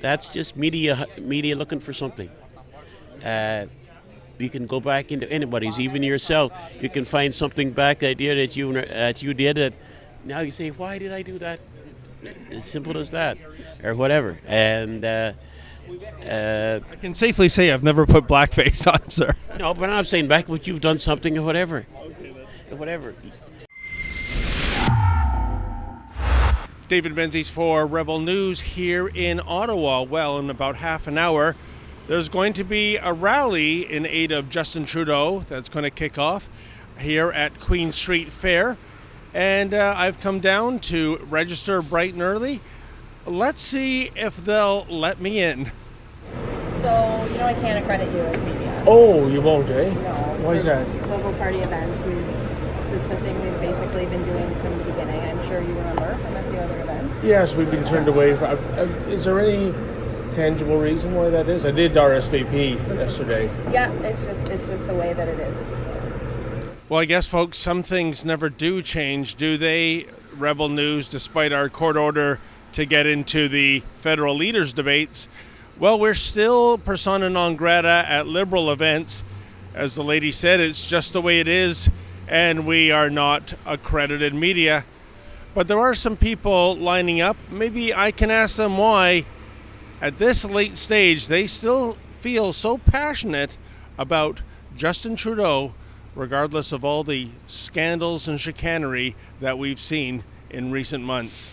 That's just media looking for something. Uh, you can go back into anybody's, even yourself. You can find something back idea that you did that. Now you say, why did I do that? As simple as that, or whatever. And I can safely say I've never put blackface on, sir. no, but I'm saying back what you've done something or whatever, whatever. David Menzies for Rebel News here in Ottawa. Well, in about half an hour, there's going to be a rally in aid of Justin Trudeau that's going to kick off here at Queen Street Fair. And I've come down to register bright and early. Let's see if they'll let me in. So, I can't accredit you as media. Oh, you won't, eh? No. Why is that? Local party events, it's a thing we've basically been doing from the beginning. I'm sure you remember from a few other events. Yes, we've been turned away. Is there any tangible reason why that is? I did RSVP yesterday. Yeah, it's just the way that it is. Well, I guess, folks, some things never do change, do they? Rebel News, despite our court order to get into the federal leaders' debates, well, we're still persona non grata at Liberal events. As the lady said, it's just the way it is, and we are not accredited media. But there are some people lining up. Maybe I can ask them why, at this late stage, they still feel so passionate about Justin Trudeau, regardless of all the scandals and chicanery that we've seen in recent months.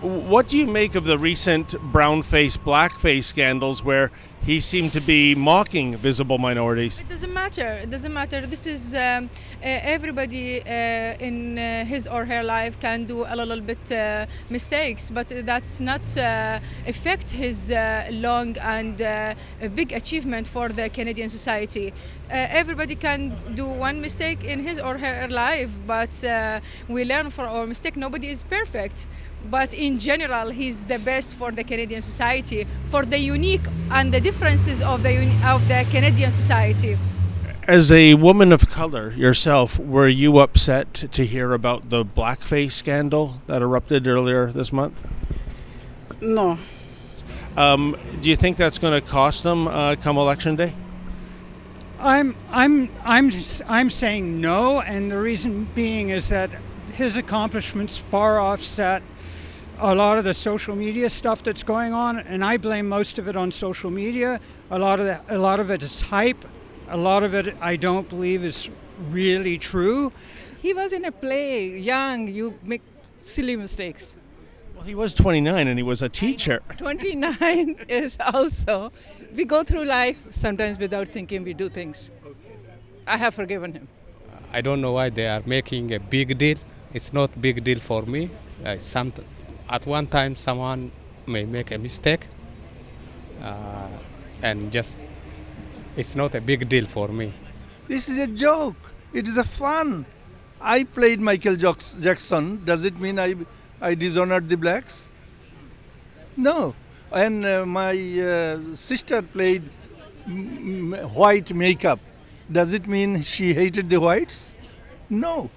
What do you make of the recent brown-face, blackface scandals where he seemed to be mocking visible minorities? It doesn't matter. It doesn't matter. This is everybody in his or her life can do a little bit mistakes, but that's not affect his long and big achievement for the Canadian society. Everybody can do one mistake in his or her life, but we learn from our mistake. Nobody is perfect. But in general, he's the best for the Canadian society, for the unique and the differences of the Canadian society. As a woman of color yourself, were you upset to hear about the blackface scandal that erupted earlier this month? No. Do you think that's going to cost them come election day? I'm saying no, and the reason being is that his accomplishments far offset a lot of the social media stuff that's going on, and I blame most of it on social media. A lot of it is hype. A lot of it I don't believe is really true. He was in a play, young, you make silly mistakes. Well, he was 29 and he was a teacher. 29 is also, we go through life sometimes without thinking we do things. I have forgiven him. I don't know why they are making a big deal. It's not big deal for me. At one time, someone may make a mistake, and just it's not a big deal for me. This is a joke. It is a fun. I played Michael Jackson. Does it mean I dishonored the blacks? No. And my sister played white makeup. Does it mean she hated the whites? No.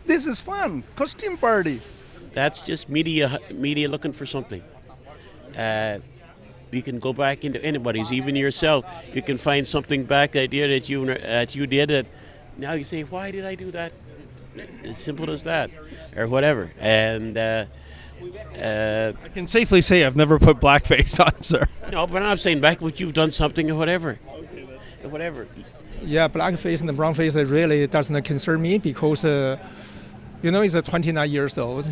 This is fun. Costume party. That's just media looking for something. You can go back into anybody's, even yourself. You can find something back idea that you did that. Now you say, why did I do that? As simple as that, or whatever. And I can safely say I've never put blackface on, sir. no, but I'm saying back what you've done something or whatever, whatever. Yeah, blackface and brownface really doesn't concern me because, he's 29 years old.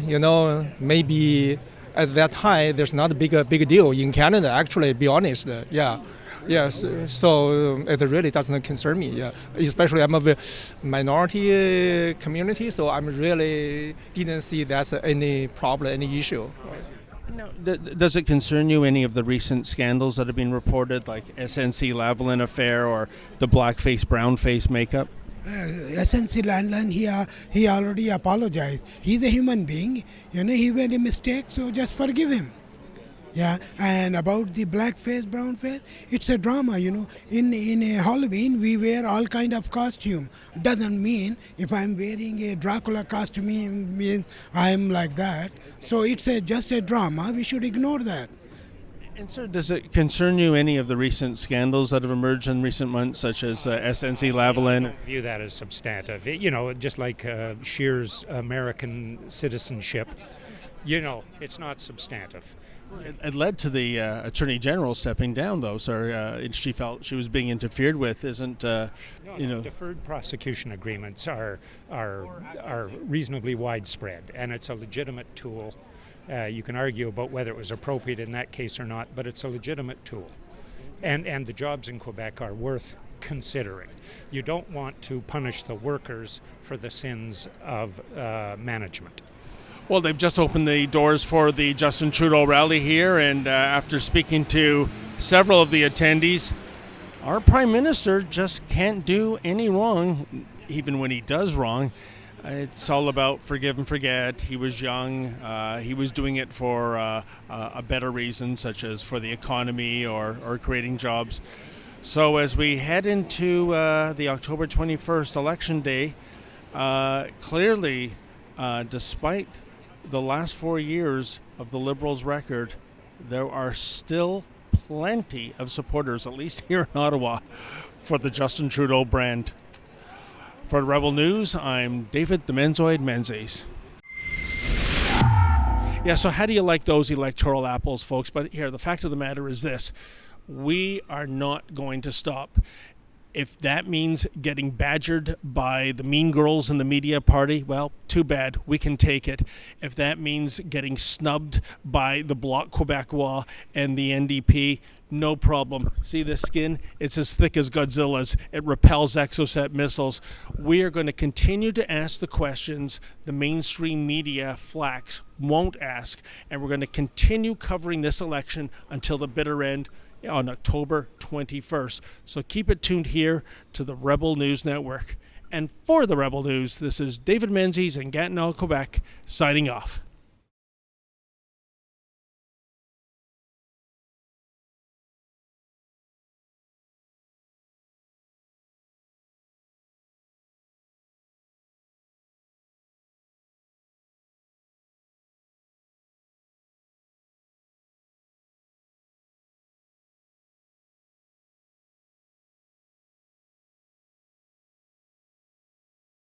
Maybe at that time there's not a big deal in Canada. Actually, be honest, yeah. Yes, so it really doesn't concern me. Yeah, especially I'm of a minority community, so I'm really didn't see that's any problem, any issue. Now, does it concern you any of the recent scandals that have been reported, like SNC-Lavalin affair or the blackface, brownface makeup? SNC-Lavalin, he already apologized. He's a human being. He made a mistake, so just forgive him. Yeah, and about the blackface, brownface, it's a drama, In a Halloween, we wear all kind of costume. Doesn't mean if I'm wearing a Dracula costume, means I'm like that. So it's just a drama. We should ignore that. And sir, does it concern you any of the recent scandals that have emerged in recent months, such as SNC-Lavalin? I view that as substantive. Just like Scheer's American citizenship, it's not substantive. It led to the Attorney General stepping down, though, sir. She felt she was being interfered with. Deferred prosecution agreements are reasonably widespread, and it's a legitimate tool. You can argue about whether it was appropriate in that case or not, but it's a legitimate tool. And the jobs in Quebec are worth considering. You don't want to punish the workers for the sins of management. Well, they've just opened the doors for the Justin Trudeau rally here, and after speaking to several of the attendees, our Prime Minister just can't do any wrong, even when he does wrong. It's all about forgive and forget. He was young. He was doing it for a better reason, such as for the economy or creating jobs. So as we head into the October 21st election day, clearly, despite the last 4 years of the Liberals' record, there are still plenty of supporters, at least here in Ottawa, for the Justin Trudeau brand. For Rebel News, I'm David the Menzoid Menzies. Yeah, so how do you like those electoral apples, folks? But here, the fact of the matter is this. We are not going to stop. If that means getting badgered by the mean girls in the media party, well, too bad. We can take it. If that means getting snubbed by the Bloc Québécois and the NDP, no problem. See this skin? It's as thick as Godzilla's. It repels Exocet missiles. We are going to continue to ask the questions the mainstream media flacks won't ask, and we're going to continue covering this election until the bitter end on October 21st. So keep it tuned here to the Rebel News Network. And for the Rebel News, this is David Menzies in Gatineau, Quebec, signing off.